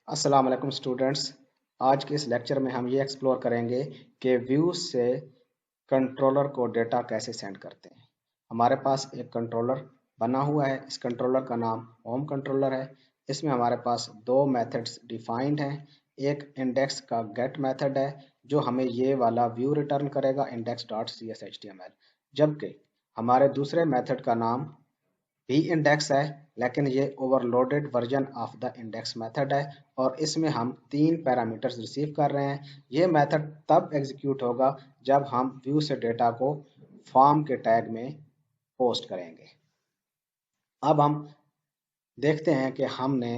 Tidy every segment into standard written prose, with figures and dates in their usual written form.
अस्सलाम वालेकुम स्टूडेंट्स। आज के इस लेक्चर में हम ये एक्सप्लोर करेंगे कि व्यू से कंट्रोलर को डेटा कैसे सेंड करते हैं। हमारे पास एक कंट्रोलर बना हुआ है। इस कंट्रोलर का नाम होम कंट्रोलर है। इसमें हमारे पास दो मेथड्स डिफाइंड हैं। एक इंडेक्स का गेट मेथड है जो हमें ये वाला व्यू रिटर्न करेगा index dot C S H T M L, जबकि हमारे दूसरे मेथड का नाम भी इंडेक्स है, लेकिन ये overloaded version of the index method है और इसमें हम 3 पैरामीटर्स रिसीव कर रहे हैं। ये मेथड तब एग्जीक्यूट होगा जब हम व्यू से डेटा को फॉर्म के टैग में पोस्ट करेंगे। अब हम देखते हैं कि हमने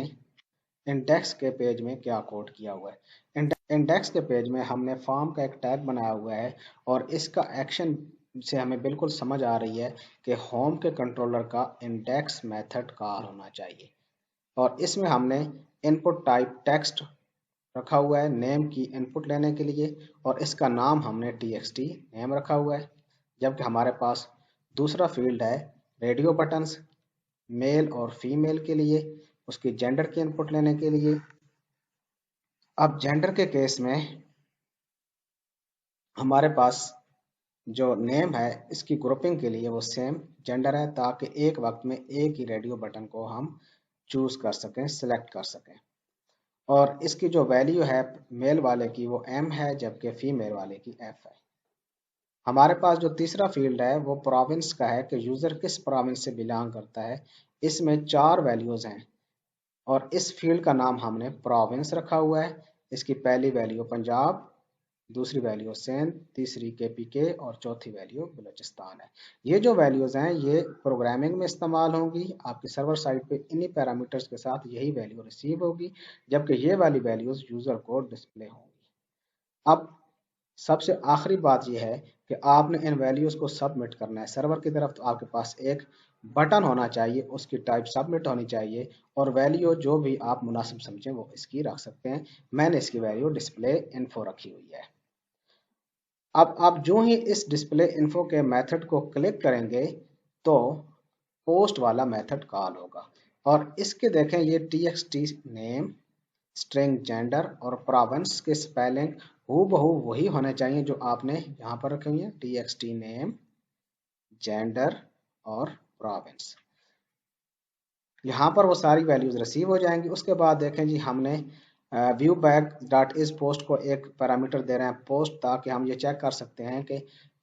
इंडेक्स के पेज में क्या कोड किया हुआ है। इंडेक्स के पेज में हमने फॉर्म का एक टैग बनाया हुआ है और इसका एक्शन से हमें बिल्कुल समझ आ रही है कि होम के कंट्रोलर का इंडेक्स मेथड कॉल होना चाहिए और इसमें हमने इनपुट टाइप टेक्स्ट रखा हुआ है नेम की इनपुट लेने के लिए और इसका नाम हमने txt नेम रखा हुआ है, जबकि हमारे पास दूसरा फील्ड है रेडियो बटन्स मेल और फीमेल के लिए, उसकी जेंडर की इनपुट लेने के लिए। अब जेंडर के केस में हमारे पास जो नेम है इसकी ग्रुपिंग के लिए वो सेम जेंडर है ताकि एक वक्त में एक ही रेडियो बटन को हम चूज कर सकें, सिलेक्ट कर सकें। और इसकी जो वैल्यू है मेल वाले की वो m है जबकि फीमेल वाले की f है। हमारे पास जो तीसरा फील्ड है वो प्रोविंस का है कि यूजर किस प्रोविंस से बिलोंग करता है। इसमें 4 वैल्यूज हैं और इस फील्ड का नाम हमने प्रोविंस रखा हुआ है। इसकी पहली वैल्यू पंजाब, दूसरी वैल्यू सिंध, तीसरी केपीके और चौथी वैल्यू बलूचिस्तान है। ये जो वैल्यूज हैं ये प्रोग्रामिंग में इस्तेमाल होंगी। आपकी सर्वर साइड पे इन्हीं पैरामीटर्स के साथ यही वैल्यू रिसीव होगी, जबकि ये वाली वैल्यूज यूजर को डिस्प्ले होंगी। अब सबसे आखिरी बात यह है कि आपने इन वैल्यूज को सबमिट करना है सर्वर की तरफ, तो आपके पास एक बटन होना चाहिए, उसकी टाइप सबमिट होनी चाहिए और वैल्यू जो भी आप मुनासिब समझें वो इसकी रख सकते हैं। मैंने इसकी वैल्यू डिस्प्ले इन्फो रखी हुई है। अब आप जो ही इस डिस्प्ले इन्फो के मेथड को क्लिक करेंगे तो पोस्ट वाला मेथड कॉल होगा और इसके देखें ये txt नेम, स्ट्रिंग जेंडर और प्रोविंस के स्पेलिंग हूबहू वही होने चाहिए जो आपने यहाँ पर रखे हुए हैं, txt नेम, जेंडर और प्रोविंस। यहाँ पर वो सारी वैल्यूज रिसीव हो जाएंगी। उसके बाद देखें जी हमने view back dot is post को एक पैरामीटर दे रहे हैं पोस्ट, ताकि हम ये चेक कर सकते हैं कि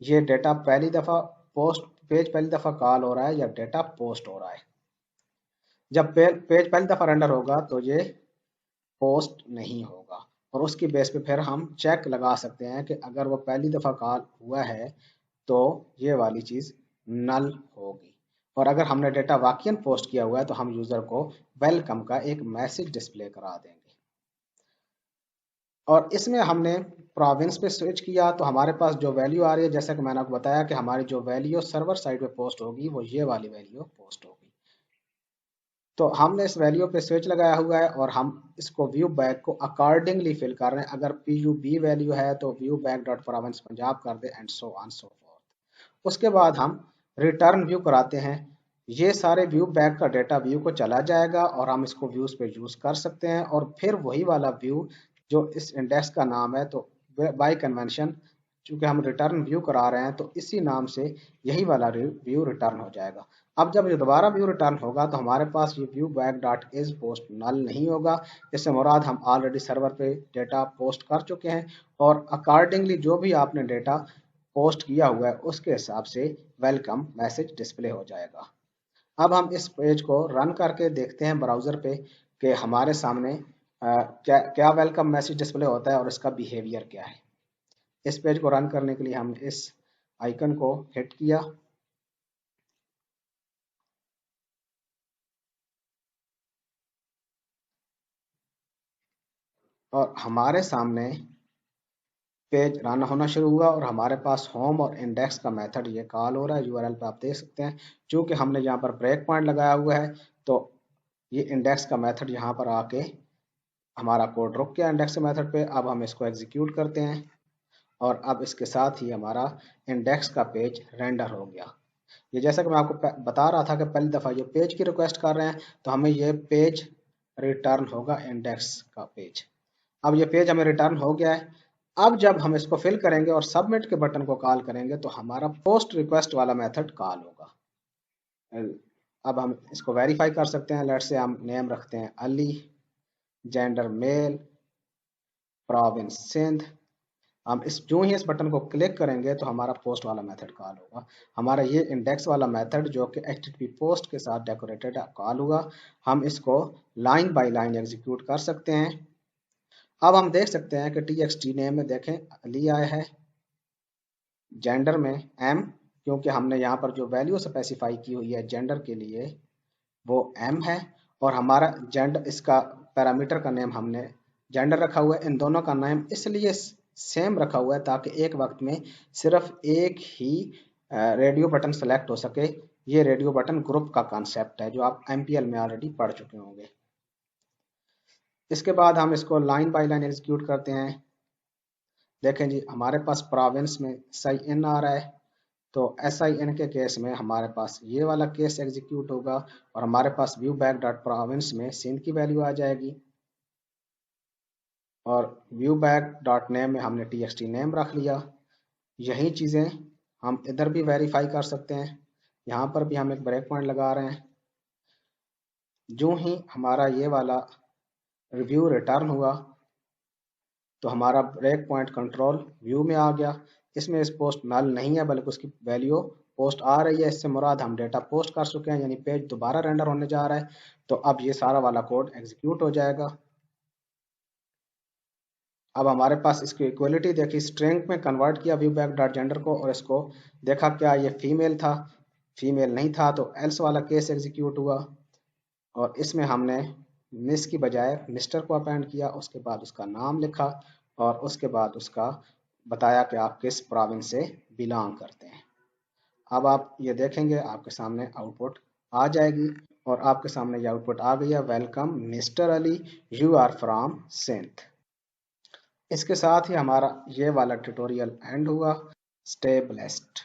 ये डेटा पहली दफ़ा पोस्ट पेज पहली दफ़ा कॉल हो रहा है या डेटा पोस्ट हो रहा है। जब पेज पहली दफ़ा रेंडर होगा तो ये पोस्ट नहीं होगा और उसकी बेस पे फिर हम चेक लगा सकते हैं कि अगर वो पहली दफ़ा कॉल हुआ है तो ये वाली चीज़ नल होगी और अगर हमने डेटा वाकई पोस्ट किया हुआ है तो हम यूज़र को वेलकम का एक मैसेज डिस्प्ले करा देंगे। और इसमें हमने प्रोविंस पे स्विच किया तो हमारे पास जो वैल्यू आ रही है, जैसा कि मैंने आपको बताया कि हमारी जो वैल्यू सर्वर साइड पे पोस्ट होगी वो ये वाली वैल्यू पोस्ट होगी। तो हमने इस वैल्यू पे स्विच लगाया हुआ है और हम इसको व्यू बैक को अकॉर्डिंगली फिल कर रहे हैं। अगर PUB वैल्यू है तो ViewBag dot province Punjab कर दे and so on so forth. उसके बाद हम रिटर्न व्यू कराते हैं। ये सारे व्यू बैक का डेटा व्यू को चला जाएगा और हम इसको व्यूज पे यूज कर सकते हैं और फिर वही वाला व्यू जो इस इंडेक्स का नाम है, तो बाय कन्वेंशन चूंकि हम रिटर्न व्यू करा रहे हैं तो इसी नाम से यही वाला व्यू रिटर्न हो जाएगा। अब जब ये दोबारा व्यू रिटर्न होगा तो हमारे पास ये ViewBag dot is post null नहीं होगा। इससे मुराद हम ऑलरेडी सर्वर पे डेटा पोस्ट कर चुके हैं और अकॉर्डिंगली जो भी आपने डेटा पोस्ट किया हुआ है उसके हिसाब से वेलकम मैसेज डिस्प्ले हो जाएगा। अब हम इस पेज को रन करके देखते हैं ब्राउज़र पे कि हमारे सामने क्या क्या वेलकम मैसेज डिस्प्ले होता है और इसका बिहेवियर क्या है। इस पेज को रन करने के लिए हम इस आइकन को हिट किया और हमारे सामने पेज रन होना शुरू हुआ और हमारे पास होम और इंडेक्स का मेथड ये कॉल हो रहा है। यूआरएल पे आप देख सकते हैं चूंकि हमने यहाँ पर ब्रेक पॉइंट लगाया हुआ है तो ये इंडेक्स का मेथड यहाँ पर आके हमारा कोड रुक गया इंडेक्स के मेथड पे। अब हम इसको एग्जीक्यूट करते हैं और अब इसके साथ ही हमारा इंडेक्स का पेज रेंडर हो गया। ये जैसा कि मैं आपको बता रहा था कि पहली दफ़ा ये पेज की रिक्वेस्ट कर रहे हैं तो हमें ये पेज रिटर्न होगा इंडेक्स का पेज। अब ये पेज हमें रिटर्न हो गया है। अब जब हम इसको फिल करेंगे और सबमिट के बटन को कॉल करेंगे तो हमारा पोस्ट रिक्वेस्ट वाला मेथड कॉल होगा। अब हम इसको वेरीफाई कर सकते हैं। लेट्स से हम नेम रखते हैं Ali, gender male, province Sindh. हम इस जो ही इस बटन को क्लिक करेंगे तो हमारा पोस्ट वाला मेथड कॉल होगा। हमारा ये इंडेक्स वाला मेथड जो कि HTTP पोस्ट के साथ डेकोरेटेड कॉल हुआ। हम इसको लाइन बाय लाइन एग्जीक्यूट कर सकते हैं। अब हम देख सकते हैं कि txt नेम में देखें अली आया है, जेंडर में एम, क्योंकि हमने यहाँ पर जो वैल्यू स्पेसिफाई की हुई है जेंडर के लिए वो एम है, और हमारा जेंडर इसका पैरामीटर का नेम हमने जेंडर रखा हुआ है। इन दोनों का नेम इसलिए सेम रखा हुआ है ताकि एक वक्त में सिर्फ एक ही रेडियो बटन सेलेक्ट हो सके। ये रेडियो बटन ग्रुप का कॉन्सेप्ट है जो आप MPL में ऑलरेडी पढ़ चुके होंगे। इसके बाद हम इसको लाइन बाय लाइन एग्जीक्यूट करते हैं। देखें जी, हमारे पास प्रोविंस में SIN आ रहा है, तो SIN के केस में हमारे पास ये वाला केस एग्जीक्यूट होगा और हमारे पास व्यू बैक डॉट प्रोविंस में सिंध की वैल्यू आ जाएगी, और व्यू बैक डॉट नेम में हमने txt नेम रख लिया। यही चीज़ें हम इधर भी वेरीफाई कर सकते हैं। यहाँ पर भी हम एक ब्रेक पॉइंट लगा रहे हैं। जो ही हमारा ये वाला रिव्यू रिटर्न हुआ तो हमारा ब्रेक पॉइंट कंट्रोल व्यू में आ गया। इसमें इस पोस्ट नल नहीं है बल्कि उसकी वैल्यू पोस्ट आ रही है। इससे मुराद हम डेटा पोस्ट कर चुके हैं, यानी पेज दोबारा रेंडर होने जा रहा है। तो अब ये सारा वाला कोड एग्जीक्यूट हो जाएगा। अब हमारे पास इसकी इक्वलिटी देखी, स्ट्रिंग में कन्वर्ट किया व्यू बैक डॉट जेंडर को, और इसको देखा क्या ये फीमेल था, फीमेल नहीं था, तो एल्स वाला केस एग्जीक्यूट हुआ और इसमें हमने मिस की बजाय मिस्टर को अपेंड किया। उसके बाद उसका नाम लिखा और उसके बाद उसका बताया कि आप किस प्रोविंस से बिलोंग करते हैं। अब आप ये देखेंगे आपके सामने आउटपुट आ जाएगी, और आपके सामने ये आउटपुट आ गई है, welcome mister Ali, you are from Sindh. इसके साथ ही हमारा ये वाला ट्यूटोरियल एंड हुआ। Stay blessed.